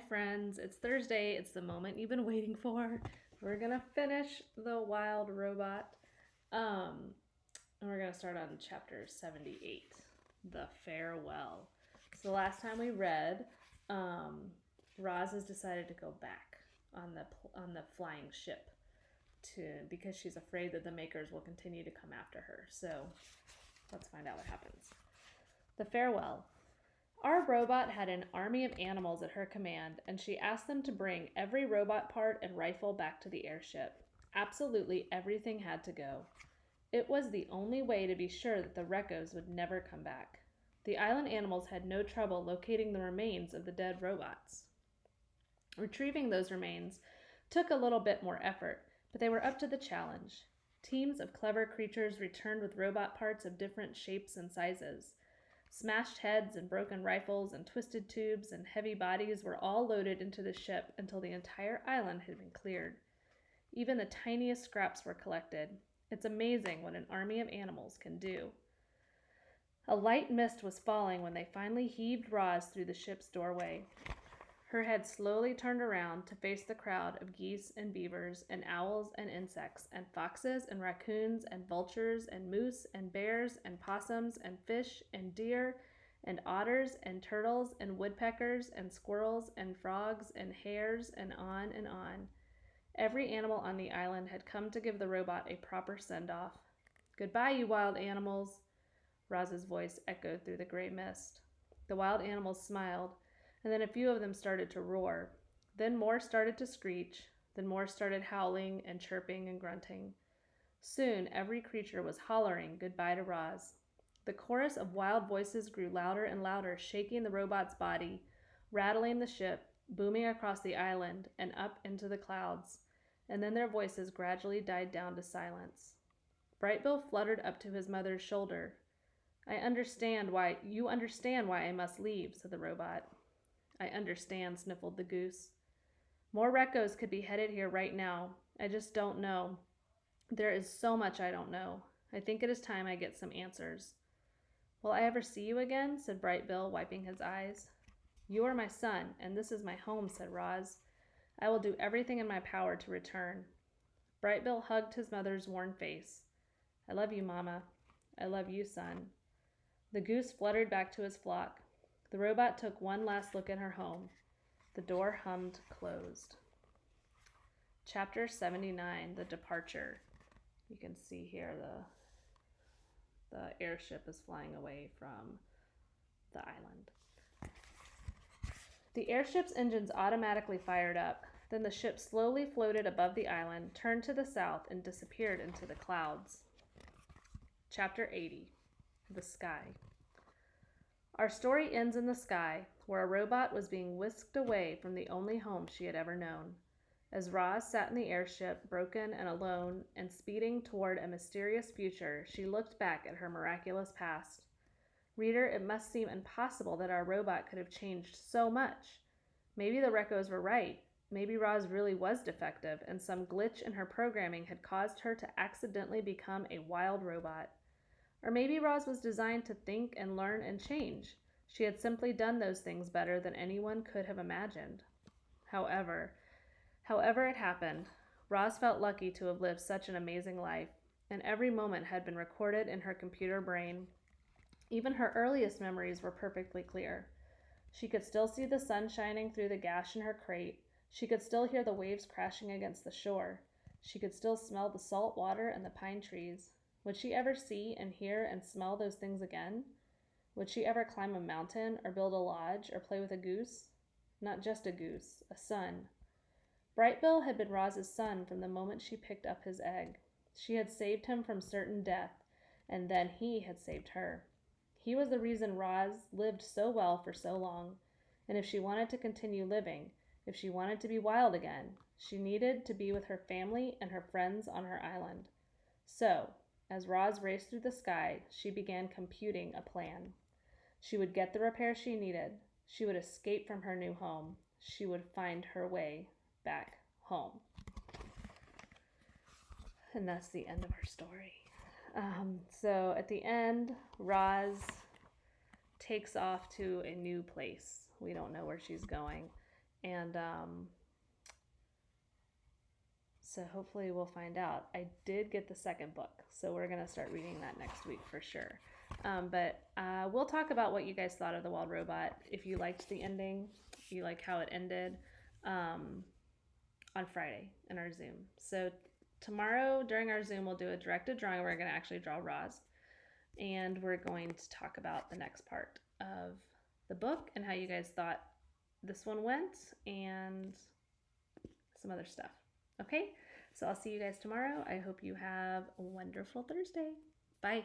friends. It's Thursday. It's the moment you've been waiting for. We're gonna finish the wild robot. And we're gonna start on chapter 78, the farewell. So the last time we read, Roz has decided to go back on the flying ship because she's afraid that the makers will continue to come after her. So let's find out what happens. The farewell. Our robot had an army of animals at her command, and she asked them to bring every robot part and rifle back to the airship. Absolutely everything had to go. It was the only way to be sure that the Reccos would never come back. The island animals had no trouble locating the remains of the dead robots. Retrieving those remains took a little bit more effort, but they were up to the challenge. Teams of clever creatures returned with robot parts of different shapes and sizes. Smashed heads and broken rifles and twisted tubes and heavy bodies were all loaded into the ship until the entire island had been cleared. Even the tiniest scraps were collected. It's amazing what an army of animals can do. A light mist was falling when they finally heaved Roz through the ship's doorway. Her head slowly turned around to face the crowd of geese and beavers and owls and insects and foxes and raccoons and vultures and moose and bears and possums and fish and deer and otters and turtles and woodpeckers and squirrels and frogs and hares and on and on. Every animal on the island had come to give the robot a proper send-off. "Goodbye, you wild animals," Roz's voice echoed through the gray mist. The wild animals smiled, and then a few of them started to roar. Then more started to screech. Then more started howling and chirping and grunting. Soon every creature was hollering goodbye to Roz. The chorus of wild voices grew louder and louder, shaking the robot's body, rattling the ship, booming across the island and up into the clouds. And then their voices gradually died down to silence. Brightbill fluttered up to his mother's shoulder. You understand why I must leave," said the robot. "I understand," sniffled the goose. "More Reccos could be headed here right now. I just don't know. There is so much I don't know. I think it is time I get some answers." "Will I ever see you again?" said Brightbill, wiping his eyes. "You are my son, and this is my home," said Roz. "I will do everything in my power to return." Brightbill hugged his mother's worn face. "I love you, Mama. I love you, son." The goose fluttered back to his flock. The robot took one last look at her home. The door hummed closed. Chapter 79, The Departure. You can see here the airship is flying away from the island. The airship's engines automatically fired up. Then the ship slowly floated above the island, turned to the south, and disappeared into the clouds. Chapter 80, The Sky. Our story ends in the sky, where a robot was being whisked away from the only home she had ever known. As Roz sat in the airship, broken and alone, and speeding toward a mysterious future, she looked back at her miraculous past. Reader, it must seem impossible that our robot could have changed so much. Maybe the Reccos were right. Maybe Roz really was defective, and some glitch in her programming had caused her to accidentally become a wild robot. Or maybe Roz was designed to think and learn and change. She had simply done those things better than anyone could have imagined. However it happened, Roz felt lucky to have lived such an amazing life, and every moment had been recorded in her computer brain. Even her earliest memories were perfectly clear. She could still see the sun shining through the gash in her crate. She could still hear the waves crashing against the shore. She could still smell the salt water and the pine trees. Would she ever see and hear and smell those things again? Would she ever climb a mountain or build a lodge or play with a goose? Not just a goose, a son. Brightbill had been Roz's son from the moment she picked up his egg. She had saved him from certain death, and then he had saved her. He was the reason Roz lived so well for so long, and if she wanted to continue living, if she wanted to be wild again, she needed to be with her family and her friends on her island. So, as Roz raced through the sky, she began computing a plan. She would get the repair she needed. She would escape from her new home. She would find her way back home. And that's the end of our story. So at the end, Roz takes off to a new place. We don't know where she's going. And so hopefully we'll find out. I did get the second book, so we're going to start reading that next week for sure. But we'll talk about what you guys thought of The Wild Robot. If you liked the ending, if you like how it ended, on Friday in our Zoom. So tomorrow during our Zoom, we'll do a directed drawing. We're going to actually draw Roz. And we're going to talk about the next part of the book and how you guys thought this one went and some other stuff. Okay, so I'll see you guys tomorrow. I hope you have a wonderful Thursday. Bye.